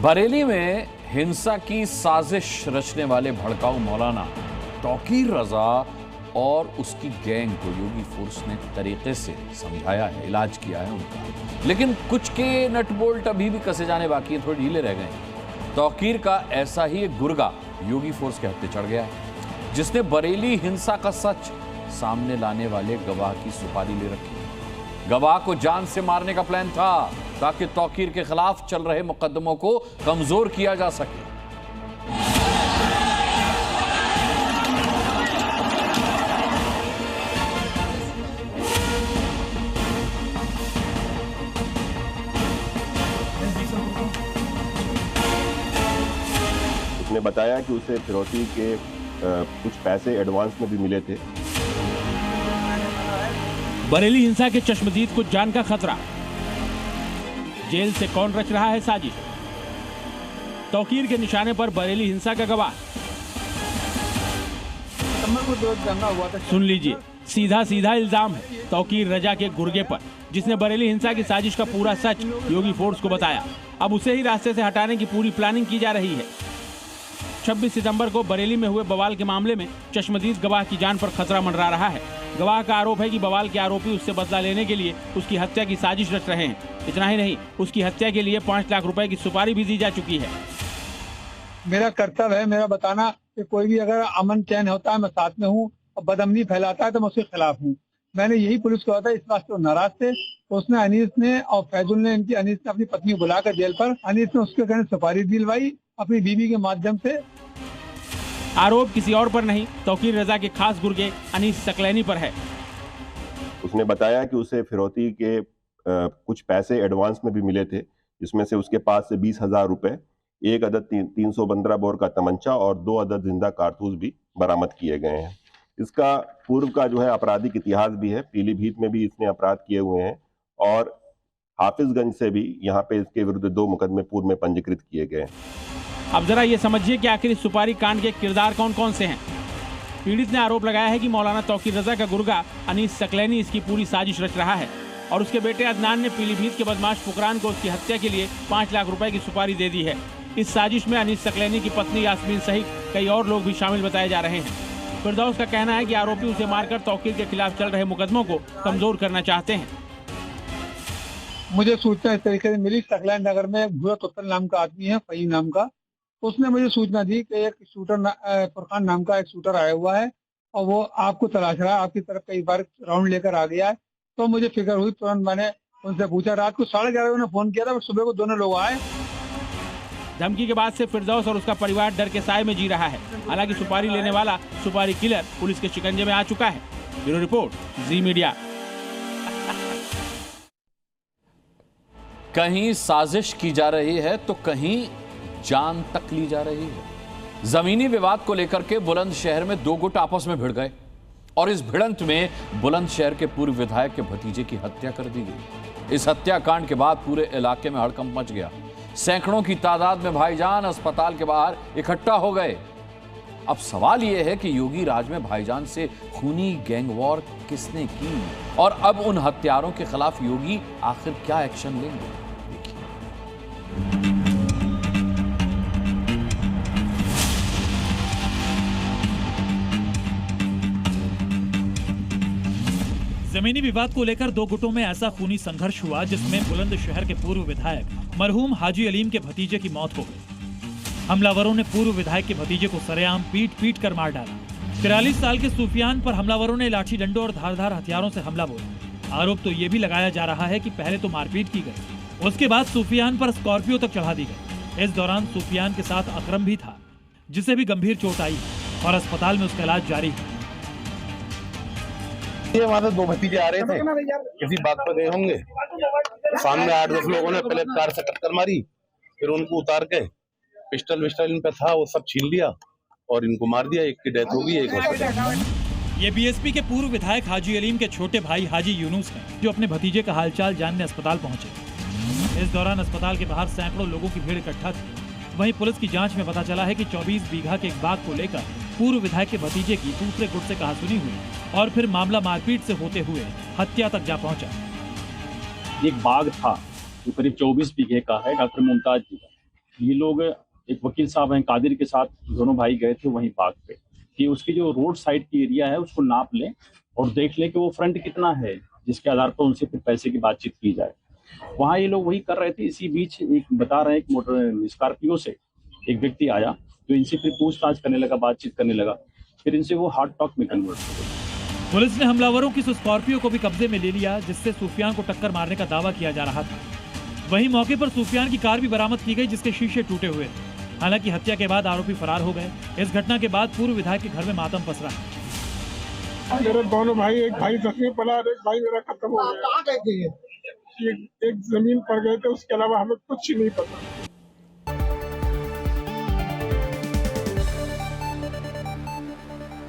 बरेली में हिंसा की साजिश रचने वाले भड़काऊ मौलाना तौकीर रजा और उसकी गैंग को योगी फोर्स ने तरीके से समझाया है, इलाज किया है उनका, लेकिन कुछ के नट बोल्ट अभी भी कसे जाने बाकी है, थोड़े ढीले रह गए। तौकीर का ऐसा ही एक गुर्गा योगी फोर्स के हत्थे चढ़ गया है, जिसने बरेली हिंसा का सच सामने लाने वाले गवाह की सुपारी ले रखी है। गवाह को जान से मारने का प्लान था ताकि तौकीर के खिलाफ चल रहे मुकदमों को कमजोर किया जा सके। उसने बताया कि उसे फिरौती के कुछ पैसे एडवांस में भी मिले थे। बरेली हिंसा के चश्मदीद को जान का खतरा, जेल से कौन रच रहा है साजिश, तौकीर के निशाने पर बरेली हिंसा का गवाह। सुन लीजिए, सीधा सीधा इल्जाम है तौकीर रजा के गुर्गे पर, जिसने बरेली हिंसा की साजिश का पूरा सच योगी फोर्स को बताया। अब उसे ही रास्ते से हटाने की पूरी प्लानिंग की जा रही है। 26 सितंबर को बरेली में हुए बवाल के मामले में चश्मदीद गवाह की जान पर खतरा मंडरा रहा है। गवाह का आरोप है कि बवाल के आरोपी उससे बदला लेने के लिए उसकी हत्या की साजिश रच रहे हैं। इतना ही नहीं, उसकी हत्या के लिए 5 लाख रुपए की सुपारी भी दी जा चुकी है। मेरा कर्तव्य है मेरा बताना कि कोई भी अगर अमन चैन होता है मैं साथ में हूँ, और बदअमनी फैलाता है तो मैं उसके खिलाफ हूँ। मैंने यही पुलिस को बताया, इस बात से नाराज थे। उसने अनीस ने और फैजुल ने अनीस ने अपनी पत्नी को बुलाकर जेल पर, अनीस ने उसके कहने सुपारी दिलवाई अपनी बीवी के माध्यम से। आरोप किसी और पर नहीं, तौकीर रजा के खास गुर्गे अनीस सकलैनी पर है। उसने बताया कि उसे फिरौती के कुछ पैसे एडवांस में भी मिले थे, जिसमें से उसके पास से 20,000 रुपए, 1 अदद 315 बोर का तमंचा और 2 अदद जिंदा कारतूस भी बरामद किए गए हैं। इसका पूर्व का जो है आपराधिक इतिहास भी है। पीलीभीत में भी इसने अपराध किए हुए हैं और हाफिजगंज से भी यहाँ पे इसके विरुद्ध 2 मुकदमे पूर्व में पंजीकृत किए गए। अब जरा ये समझिए कि आखिर इस सुपारी कांड के किरदार कौन कौन से हैं। पीड़ित ने आरोप लगाया है कि मौलाना तौकीर रजा का गुर्गा अनीस सकलैनी इसकी पूरी साजिश रच रहा है और उसके बेटे अदनान ने पीलीभीत के बदमाश फुकरान को उसकी हत्या के लिए 5 लाख रुपए की सुपारी दे दी है। इस साजिश में अनीस सकलैनी की पत्नी यास्मीन सहित कई और लोग भी शामिल बताए जा रहे हैं। फिरदौस का कहना है कि आरोपी उसे मारकर तौकीर के खिलाफ चल रहे मुकदमों को कमजोर करना चाहते हैं। मुझे सूचना इस तरीके से मिली, सकलैन नगर में एक भूरा तुत्तल नाम का आदमी है, फहीम नाम का, उसने मुझे सूचना दी कि एक शूटर फुरकान नाम का एक शूटर आया हुआ है और वो आपको तलाश रहा है, आपकी तरफ कई बार राउंड लेकर आ गया है। तो मुझे फिक्र हुई, तुरंत मैंने उनसे पूछा। रात को 11:30 ने फोन किया था, सुबह को दोनों लोग आए। धमकी के बाद से फिरदौस और उसका परिवार डर के साए में जी रहा है। हालांकि सुपारी लेने वाला सुपारी किलर पुलिस के शिकंजे में आ चुका है। ब्यूरो रिपोर्ट, जी मीडिया। कहीं साजिश की जा रही है तो कहीं जान तक ली जा रही है। जमीनी विवाद को लेकर के बुलंदशहर में 2 गुट आपस में भिड़ गए और इस भिड़ंत में बुलंदशहर के पूर्व विधायक के भतीजे की हत्या कर दी गई। इस हत्याकांड के बाद पूरे इलाके में हड़कंप मच गया। सैकड़ों की तादाद में भाईजान अस्पताल के बाहर इकट्ठा हो गए। अब सवाल यह है कि योगी राज में भाईजान से खूनी गैंग वॉर किसने की और अब उन हत्यारों के खिलाफ योगी आखिर क्या एक्शन लेंगे, देखिए। जमीनी विवाद को लेकर 2 गुटों में ऐसा खूनी संघर्ष हुआ जिसमें बुलंदशहर के पूर्व विधायक मरहूम हाजी अलीम के भतीजे की मौत हो गई। हमलावरों ने पूर्व विधायक के भतीजे को सरेआम पीट कर मार डाला। 43 साल के सूफियान पर हमलावरों ने लाठी डंडों और धारदार हथियारों से हमला बोला। आरोप तो ये भी लगाया जा रहा है कि पहले तो मारपीट की गई, उसके बाद सूफियान पर स्कॉर्पियो तक चढ़ा दी गई। इस दौरान सूफियान के साथ अकरम भी था, जिसे भी गंभीर चोट आई और अस्पताल में उसका इलाज जारी है। ये हमारे 2 भतीजे आ रहे थे, किसी बात पर गए होंगे, सामने 8-10 लोगों ने पहले कार से टक्कर मारी, फिर उनको उतार के पिस्टल विस्टल इन पे था वो सब छीन लिया और इनको मार दिया। एक की डेथ हो गई, एक हॉस्पिटल। ये बीएसपी के पूर्व विधायक हाजी अलीम के छोटे भाई हाजी यूनुस हैं, जो अपने भतीजे का हालचाल जानने अस्पताल पहुंचे। इस दौरान अस्पताल के बाहर सैकड़ों लोगों की भीड़ इकट्ठा थी। वहीं पुलिस की जांच में पता चला है कि 24 बीघा के एक बाग को लेकर पूर्व विधायक के भतीजे की दूसरे गुट से कहासुनी हुई और फिर मामला मारपीट से होते हुए हत्या तक जा पहुंचा। एक बाग था जो करीब 24 बीघे का है, डॉक्टर मुमताज जी का। ये लोग, एक वकील साहब हैं कादिर के साथ, दोनों भाई गए थे वहीं पार्क पे कि उसकी जो रोड साइड की एरिया है उसको नाप लें और देख लें कि वो फ्रंट कितना है, जिसके आधार पर उनसे फिर पैसे की बातचीत की जाए। वहाँ ये लोग वही कर रहे थे। इसी बीच एक बता रहे हैं एक मोटर स्कॉर्पियो से एक व्यक्ति आया जो इनसे फिर पूछताछ करने लगा, बातचीत करने लगा, फिर इनसे वो हार्ड टॉक में कन्वर्ट हो गए। पुलिस ने हमलावरों की स्कॉर्पियो को भी कब्जे में ले लिया, जिससे सूफियान को टक्कर मारने का दावा किया जा रहा था। वहीं मौके पर सूफियान की कार भी बरामद की गई, जिसके शीशे टूटे हुए। हालांकि हत्या के बाद आरोपी फरार हो गए। इस घटना के बाद पूर्व विधायक के घर में मातम पसरा है। मेरे दोनों भाई, एक भाई 10वीं पढ़ा और एक भाई मेरा खत्म हो गया। एक जमीन पर गए थे, उसके अलावा हमें कुछ नहीं पता।